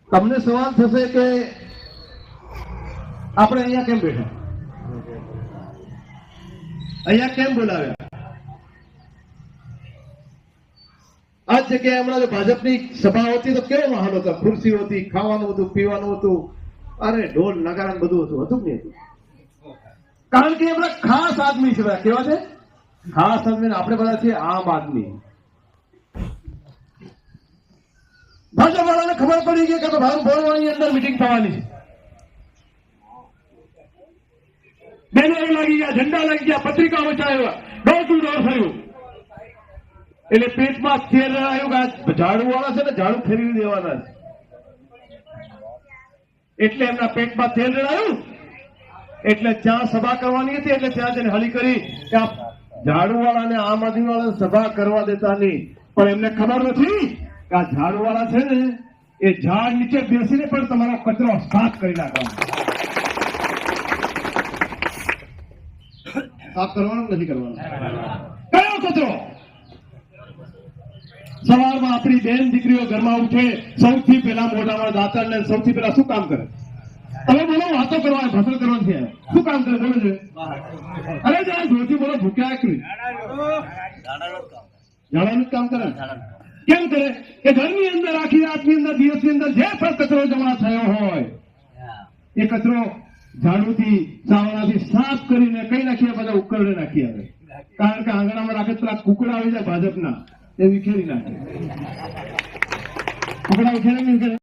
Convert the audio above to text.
તમને સવાલ થશે કે આપણે અહીંયા કેમ બેઠા, અહીંયા કેમ બોલાવ્યા? આ જગ્યાએ હમણાં ભાજપની સભા હતી તો કેવો માહોલ હતો, ખુરશીઓ હતી, ખાવાનું હતું, પીવાનું હતું, અરે ઢોલ નગારા બધું હતું, હતું કે નહીં હતું? કારણ કે એમના ખાસ આદમી છે. કેવા છે? ખાસ આદમી. આપણે બધા છીએ આમ આદમી. ભાજપ વાળાને ખબર પડી ગઈ કે ભવનની અંદર મિટિંગ થવાની છે. બેનર લાગી ગયા, ઝંડા લાગી ગયા, પત્રિકા વચાવ્યા, ડોર ટુ ડોર થયું. એટલે પેટમાં તેલ રહ્યું કે ઝાડુ વાળા છે ને ઝાડુ ફેરવી દેવાના છે. એટલે એમના પેટમાં તેલ રહ્યું. એટલે ત્યાં સભા કરવાની હતી. એટલે ત્યાં જઈને હળી કરી કે આ ઝાડુ વાળાને આમ આદમી વાળાને સભા કરવા દેતા નહીં. પણ એમને ખબર નથી કે આ ઝાડુ વાળા છે ને એ ઝાડ નીચે બેસીને પણ તમારો કચરો સાફ કરી નાખવાનો. સાફ કરવાનો નથી કરવાનો. કયો કચરો? સવારમાં આપણી બેન દીકરીઓ ઘરમાં ઉઠે, સૌથી પહેલા મોઢામાં દાંતણ ને સૌથી પહેલા શું કામ કરે? તમે બોલો, વાતો કરવા ભાષણ કરવાનું છે. શું કામ કરે બોલો છે? અરે જરા જોરથી બોલો, ભૂખ્યા કરી ઝાડાનું કામ કરે. કેમ કરે? કે ઘરની અંદર આખી રાતની અંદર દિવસની અંદર જે પણ કચરો જમા થયો હોય એ કચરો ઝાડુથી સાવણાથી સાફ કરીને કઈ નાખીએ, બધા ઉકરડે નાખી આવે. કારણ કે આંગણામાં રાખે પેલા કુકડા આવી જાય ભાજપના, એ વિખેરી નાખે. કુકડા વિખેરે